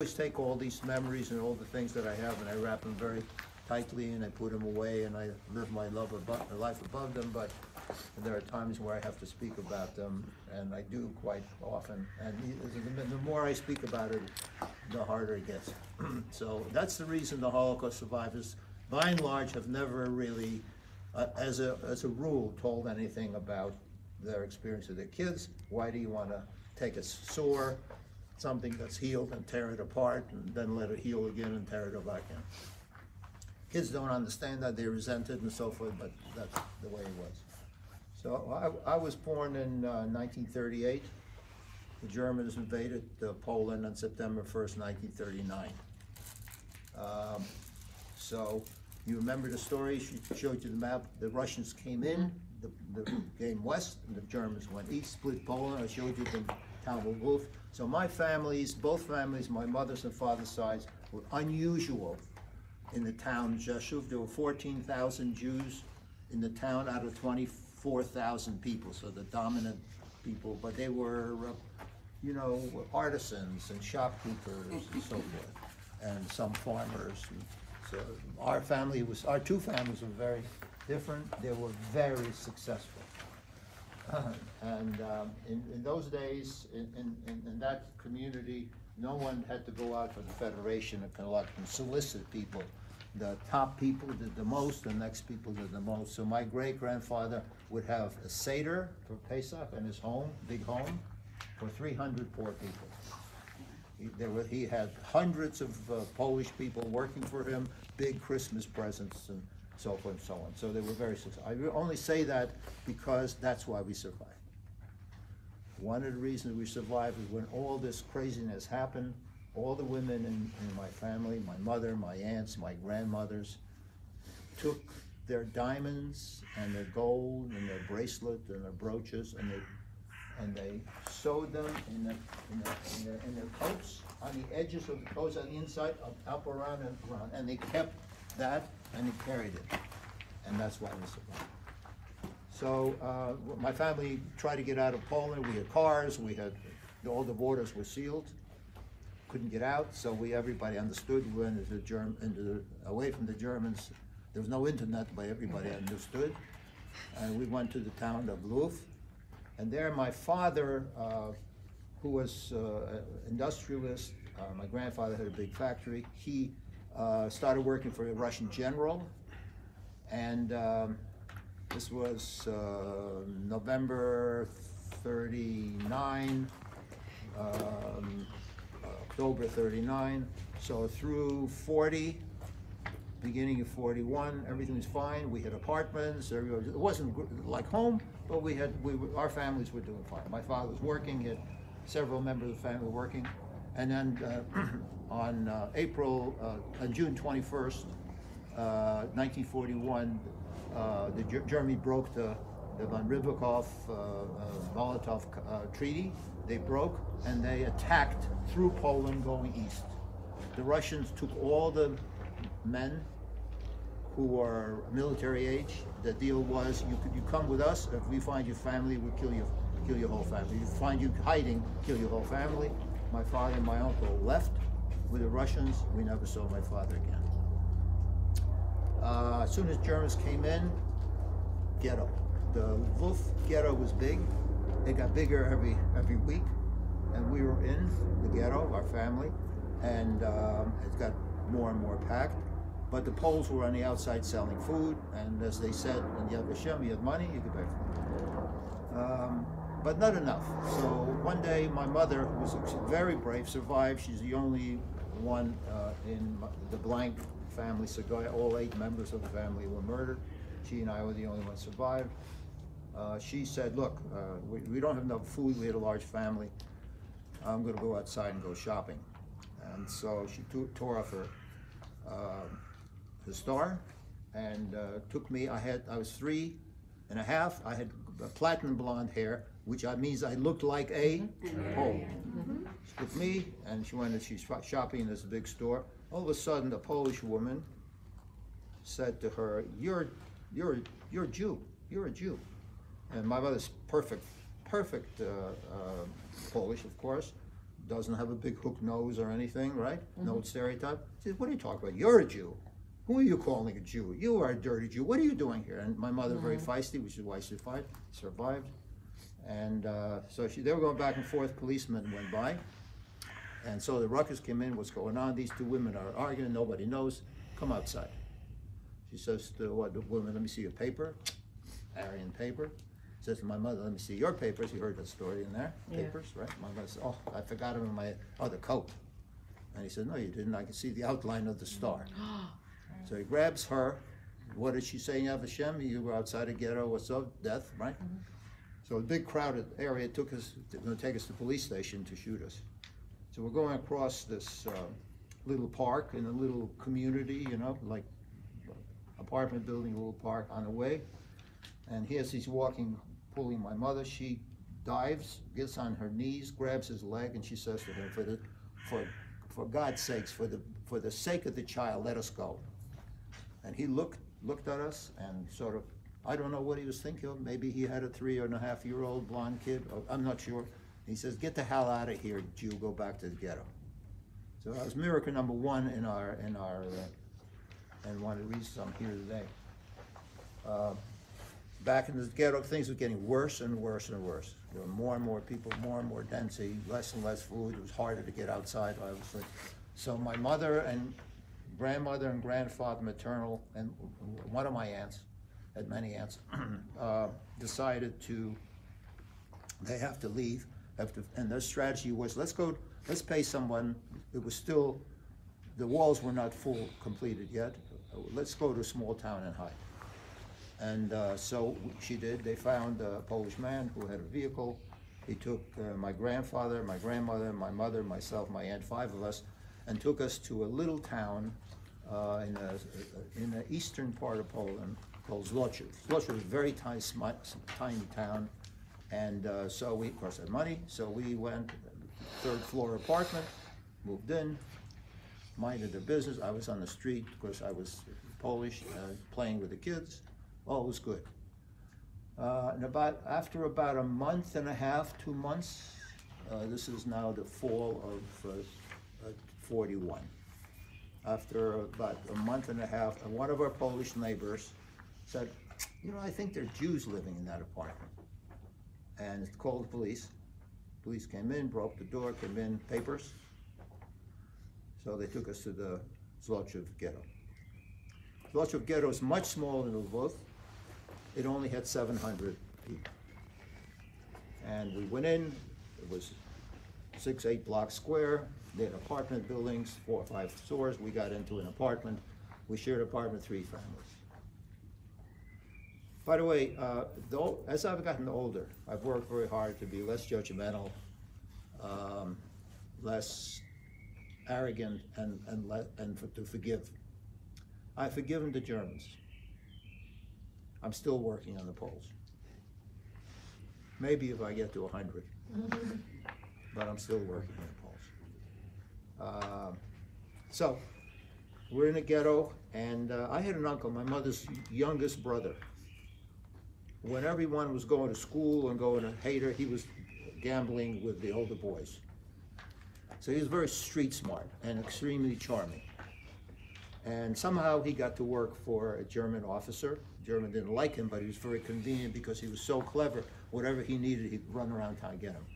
always take all these memories and all the things that I have and I wrap them very tightly and I put them away and I live my life above them, but there are times where I have to speak about them, and I do quite often, and the more I speak about it, the harder it gets. So that's the reason the Holocaust survivors, by and large, have never really, as a rule, told anything about their experience with their kids. Why do you want to take a sore, something that's healed, and tear it apart, and then let it heal again and tear it back in? Kids don't understand that, they resent it and so forth, but that's the way it was. So I was born in 1938. The Germans invaded Poland on September 1st, 1939. So you remember the story, she showed you the map. The Russians came in, came west, and the Germans went east, split Poland. I showed you the town of Wolf. So my families, both families, my mother's and father's sides, were unusual in the town of Rzeszów. There were 14,000 Jews in the town out of 24,000 people, so the dominant people, but they were, you know, artisans and shopkeepers and so forth, and some farmers. So our two families were very different. They were very successful. And in those days, in that community, no one had to go out for the Federation and collect and solicit people. The top people did the most, the next people did the most. So my great-grandfather would have a Seder for Pesach in his home, big home, for 300 poor people. He had hundreds of Polish people working for him, big Christmas presents and so forth and so on. So they were very successful. I only say that because that's why we survived. One of the reasons we survived is when all this craziness happened, all the women in my family, my mother, my aunts, my grandmothers, took their diamonds and their gold and their bracelet and their brooches, and they sewed them in their coats, on the edges of the coats, on the inside, up around and around, and they kept that and they carried it, and that's why we survived. So my family tried to get out of Poland. We had cars. We had all the borders were sealed. Couldn't get out. So everybody understood. We went away from the Germans. There was no internet, but everybody understood. And we went to the town of Lwów. And there, my father, who was an industrialist, my grandfather had a big factory. He started working for a Russian general, and this was November 39, October 39. So through 40, beginning of 41, everything was fine. We had apartments. It wasn't like home, but our families were doing fine. My father was working. He had several members of the family working. And then on June 21st, 1941, Germany broke the von Ribbentrop-Molotov treaty. They broke, and they attacked through Poland going east. The Russians took all the men who were military age. The deal was, you come with us. If we find your family, we'll kill your whole family. If we find you hiding, kill your whole family. My father and my uncle left with the Russians. We never saw my father again. As soon as Germans came in, ghetto. The Lwów ghetto was big. It got bigger every week, and we were in the ghetto, our family, and it got more and more packed. But the Poles were on the outside selling food, and as they said, when you have Vashem, you have money, you can pay for it. But not enough. So one day, my mother, who was very brave, survived. She's the only one in the blank family. So all 8 members of the family were murdered. She and I were the only ones survived. She said, look, we don't have enough food. We had a large family. I'm going to go outside and go shopping. And so she tore off her star and took me. I was 3 and a half. I had platinum blonde hair, which means I looked like a Pole. She took me, and she's shopping in this big store. All of a sudden, a Polish woman said to her, "You're a Jew. You're a Jew." And my mother's perfect Polish, of course, doesn't have a big hook nose or anything, right? No stereotype. He says, what are you talking about? You're a Jew. Who are you calling a Jew? You are a dirty Jew. What are you doing here? And my mother, very feisty, which is why she survived. And so they were going back and forth. Policemen went by. And so the ruckus came in. What's going on? These two women are arguing. Nobody knows. Come outside. She says to the woman, let me see your paper. Aryan paper. Says to my mother, let me see your papers. You heard that story in there. Yeah. Papers, right? My mother said, oh, I forgot them in my other coat. And he said, no, you didn't. I can see the outline of the star. So he grabs her. What did she say? Vashem, you were outside a ghetto. What's up? Death, right? So a big crowded area took us, going to take us to the police station to shoot us. So we're going across this little park in a little community, you know, like apartment building, a little park on the way. And he's walking, pulling my mother. She dives, gets on her knees, grabs his leg, and she says to him, for God's sakes, for the sake of the child, let us go. And he looked at us and sort of, I don't know what he was thinking of. Maybe he had a 3.5-year-old blonde kid. I'm not sure. He says, get the hell out of here, Jew, go back to the ghetto. So that was miracle number one and one of the reasons I'm here today. Back in the ghetto, things were getting worse and worse and worse. There were more and more people, more and more density, less and less food. It was harder to get outside, obviously. So my mother and grandmother and grandfather, maternal, and one of my aunts, had many aunts, decided they have to leave, and their strategy was, let's pay someone. It was still, the walls were not completed yet. Let's go to a small town and hide. And so she did. They found a Polish man who had a vehicle. He took my grandfather, my grandmother, my mother, myself, my aunt, 5 of us, and took us to a little town in the eastern part of Poland called Zlochów. Zlochów is a very tiny town, and so we, of course, had money, so we went, 3rd floor apartment, moved in, minded the business. I was on the street, of course, I was Polish, playing with the kids. All was good. And after about a month and a half, 2 months, this is now the fall of 41. After about a month and a half, one of our Polish neighbors said, you know, I think there are Jews living in that apartment. And it called the police. Police came in, broke the door, came in, papers. So they took us to the Zlochów ghetto. Zlochów ghetto is much smaller than Lvov. It only had 700 people. And we went in, it was 6-8 blocks square. They had apartment buildings, 4 or 5 floors. We got into an apartment. We shared an apartment, 3 families. By the way, as I've gotten older, I've worked very hard to be less judgmental, less arrogant, and to forgive. I've forgiven the Germans. I'm still working on the Poles. Maybe if I get to 100, but I'm still working on the Poles. So we're in a ghetto, and I had an uncle, my mother's youngest brother. When everyone was going to school and going to Hader, he was gambling with the older boys. So he was very street smart and extremely charming. And somehow he got to work for a German officer. German didn't like him, but he was very convenient because he was so clever. Whatever he needed, he'd run around town and get him.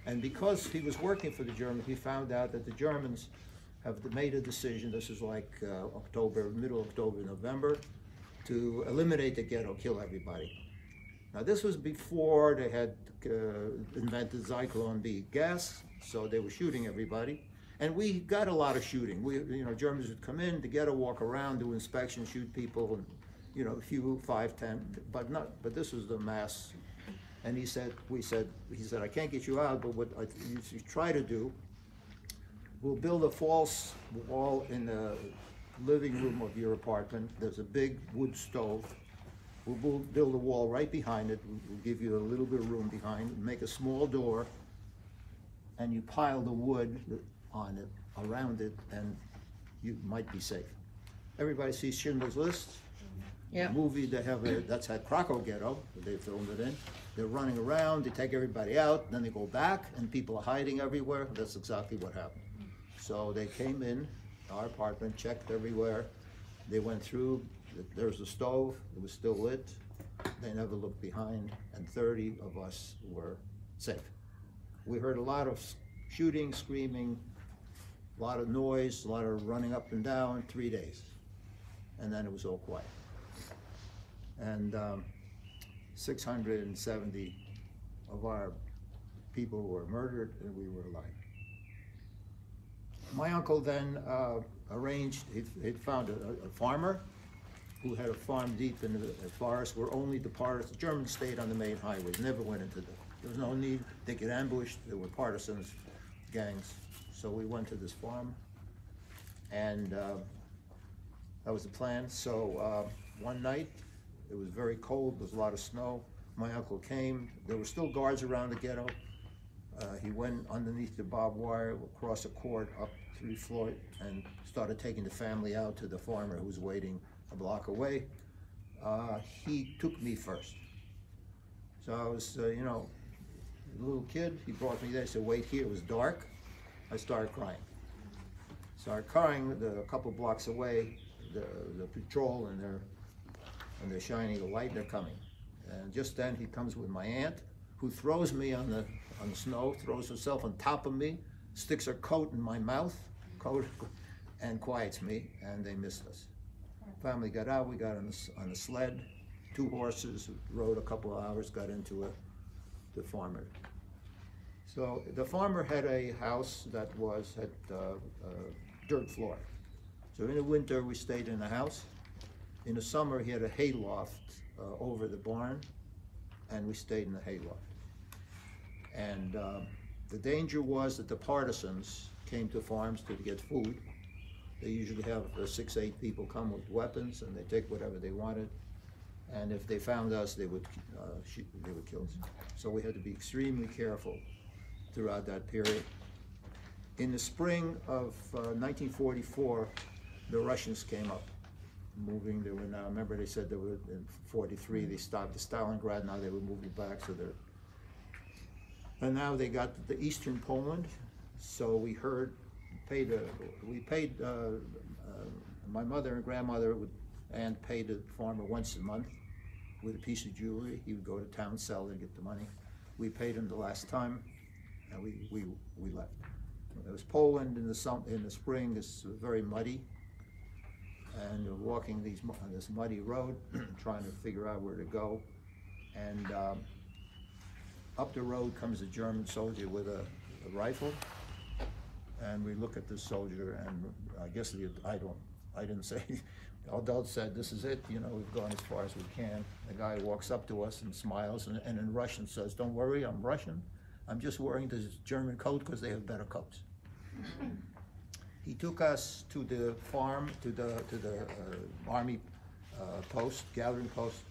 And because he was working for the Germans, he found out that the Germans have made a decision, this is like middle October, November, to eliminate the ghetto, kill everybody. Now this was before they had invented Zyklon B gas, so they were shooting everybody. And we got a lot of shooting. Germans would come in, the ghetto, walk around, do inspections, shoot people, and a few, 5, 10, but this was the mass. And he said, I can't get you out, but what you try to do, we'll build a false wall in the living room of your apartment. There's a big wood stove. We'll build a wall right behind it. We'll give you a little bit of room behind, make a small door, and you pile the wood on it, around it, and you might be safe. Everybody sees Schindler's List. Yeah. movie, they have that's at Krakow Ghetto, they filmed it in. They're running around, they take everybody out, then they go back, and people are hiding everywhere. That's exactly what happened. So they came in our apartment, checked everywhere. They went through, there was a stove, it was still lit. They never looked behind, and 30 of us were safe. We heard a lot of shooting, screaming, a lot of noise, a lot of running up and down, 3 days. And then it was all quiet. And 670 of our people were murdered, and we were alive. My uncle then arranged, he'd found a farmer who had a farm deep in the forest where only the Germans stayed on the main highways, never went into there was no need, they get ambushed, there were partisans, gangs. So we went to this farm, and that was the plan. So one night, it was very cold, there was a lot of snow. My uncle came, there were still guards around the ghetto. He went underneath the barbed wire, across a court, up 3 floors, and started taking the family out to the farmer who was waiting a block away. He took me first. So I was, you know, a little kid, he brought me there, he said, wait here, it was dark. I started crying. A couple blocks away, the patrol, and they're shining a light, they're coming. And just then he comes with my aunt, who throws me on the snow, throws herself on top of me, sticks her coat in my mouth, and quiets me, and they missed us. Family got out, we got on a sled, 2 horses, rode a couple of hours, got into the farmer. So the farmer had a house that had dirt floor. So in the winter, we stayed in the house. In the summer, he had a hay loft over the barn, and we stayed in the hay loft. And the danger was that the partisans came to farms to get food. They usually have 6, 8 people come with weapons, and they take whatever they wanted. And if they found us, they would kill us. So we had to be extremely careful throughout that period. In the spring of 1944, the Russians came up, moving. They were now, remember they said they were in 43, they stopped at Stalingrad, now they were moving back, so they're, and now they got the eastern Poland. So we paid, my mother and grandmother and paid the farmer once a month with a piece of jewelry. He would go to town, sell and get the money. We paid him the last time, and we left. It was Poland in the spring. It's very muddy, and we're walking on this muddy road, trying to figure out where to go. And up the road comes a German soldier with a rifle, and we look at this soldier, and I guess I didn't say. The adult said, "This is it. You know, we've gone as far as we can." The guy walks up to us and smiles, and in Russian says, "Don't worry, I'm Russian. I'm just wearing this German coat because they have better coats." He took us to the farm, to the army post, gathering post,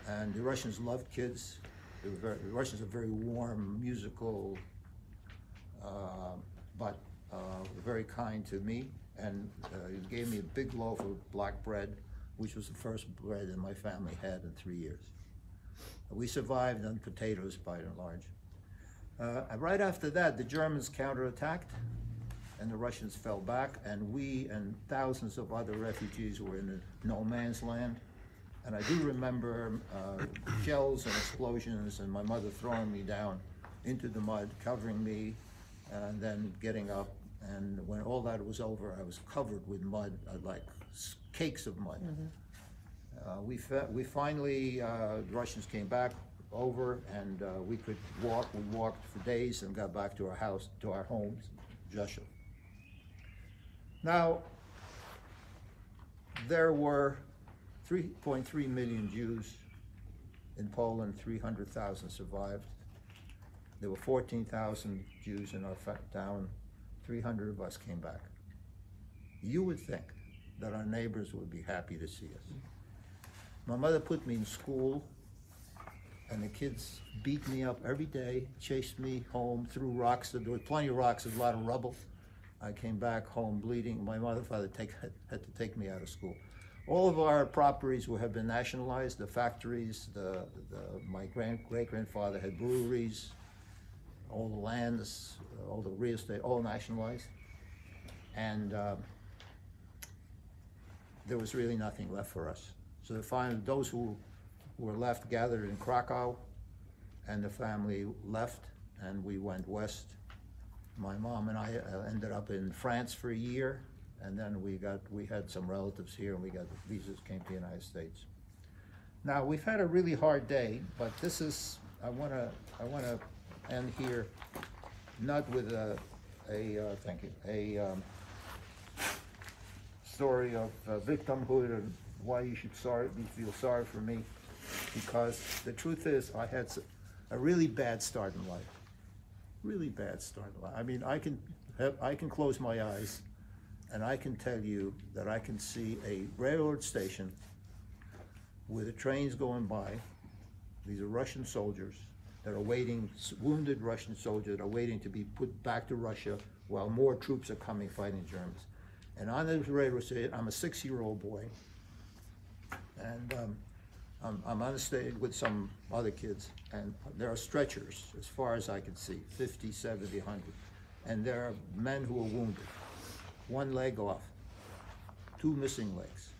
and the Russians loved kids. The Russians are very warm, musical, but very kind to me. And he gave me a big loaf of black bread, which was the first bread that my family had in 3 years. We survived on potatoes by and large. Right after that, the Germans counterattacked, and the Russians fell back, and we and thousands of other refugees were in no man's land. And I do remember shells and explosions, and my mother throwing me down into the mud, covering me, and then getting up. And when all that was over, I was covered with mud, like cakes of mud. Mm-hmm. We finally, the Russians came back over, and we could walk. We walked for days and got back to our house, to our homes, Rzeszów. Now, there were 3.3 million Jews in Poland, 300,000 survived. There were 14,000 Jews in our town. 300 of us came back. You would think that our neighbors would be happy to see us. My mother put me in school, and the kids beat me up every day, chased me home, threw rocks. There were plenty of rocks, a lot of rubble. I came back home bleeding. My mother and father had to take me out of school. All of our properties have been nationalized. The factories, my great-grandfather had breweries, all the lands, all the real estate, all nationalized. And there was really nothing left for us. So those who were left gathered in Krakow, and the family left, and we went west. My mom and I ended up in France for a year, and then we had some relatives here, and we got the visas, came to the United States. Now, we've had a really hard day, but this is, I wanna end here, not with thank you, story of victimhood and why you should feel sorry for me, because the truth is I had a really bad start in life. Really bad start in life. I mean, I can close my eyes and I can tell you that I can see a railroad station with the trains going by. These are Russian soldiers that are waiting, wounded Russian soldiers that are waiting to be put back to Russia while more troops are coming fighting Germans. And on this railroad station, I'm a 6-year-old boy, and I'm on the stage with some other kids, and there are stretchers as far as I can see, 50, 70, 100. And there are men who are wounded. One leg off, 2 missing legs,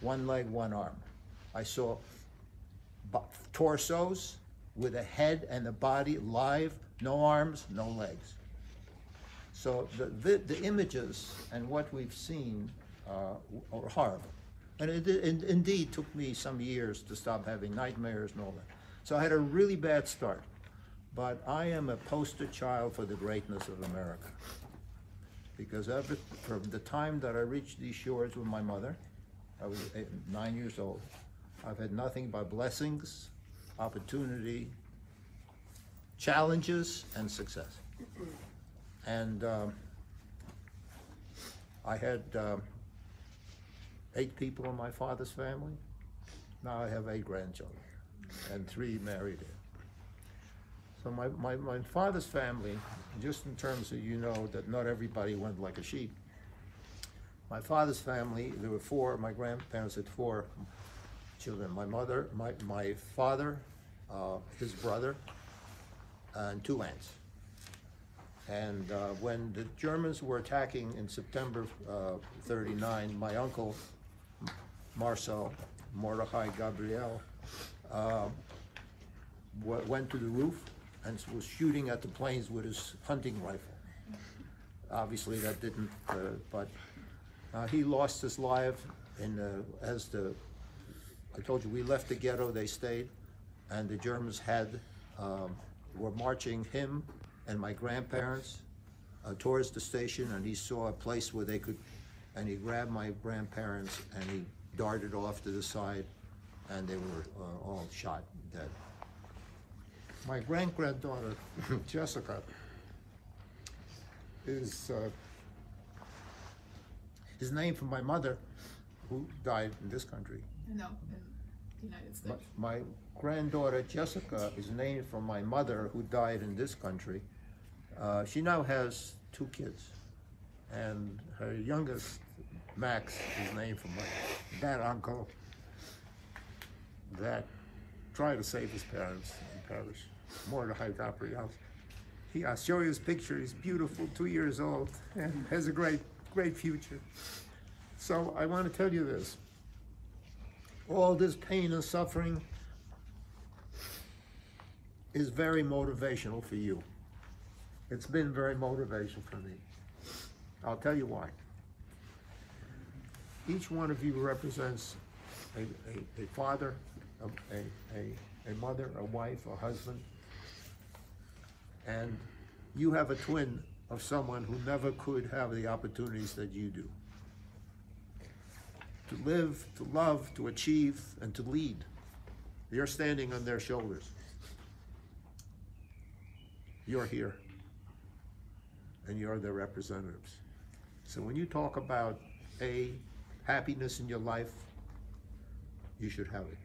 1 leg, 1 arm. I saw torsos with a head and the body live, no arms, no legs. So the images and what we've seen are horrible. And it indeed took me some years to stop having nightmares and all that. So I had a really bad start. But I am a poster child for the greatness of America. Because from the time that I reached these shores with my mother, I was 9 years old, I've had nothing but blessings, opportunity, challenges, and success. And I had 8 people in my father's family. Now I have 8 grandchildren and 3 married. So my father's family, just in terms of, you know, that not everybody went like a sheep. My father's family, there were 4, my grandparents had 4 children. My mother, my father, his brother, and 2 aunts. And when the Germans were attacking in September 39, my uncle, Marcel Mordechai Gabriel, went to the roof and was shooting at the planes with his hunting rifle. Obviously that didn't, but he lost his life I told you, we left the ghetto, they stayed, and the Germans were marching him and my grandparents towards the station, and he saw a place where they could, and he grabbed my grandparents and he darted off to the side, and they were all shot dead. My great-granddaughter, Jessica, is named for my mother, who died in this country. No, in the United States. My granddaughter, Jessica, is named for my mother, who died in this country. She now has 2 kids, and her youngest, Max, is named for that uncle that tried to save his parents in Paris, Mordechai Gabriel. I'll show you his picture. He's beautiful, 2 years old, and has a great, great future. So I want to tell you this. All this pain and suffering is very motivational for you. It's been very motivational for me. I'll tell you why. Each one of you represents a father, a mother, a wife, a husband, and you have a twin of someone who never could have the opportunities that you do. To live, to love, to achieve, and to lead. You're standing on their shoulders. You're here, and you're their representatives. So when you talk about happiness in your life, you should have it.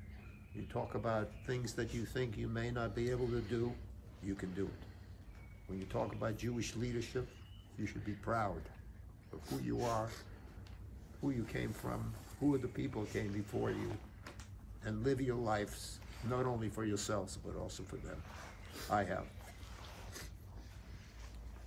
You talk about things that you think you may not be able to do, you can do it. When you talk about Jewish leadership, you should be proud of who you are, who you came from, who are the people who came before you, and live your lives, not only for yourselves, but also for them. I have.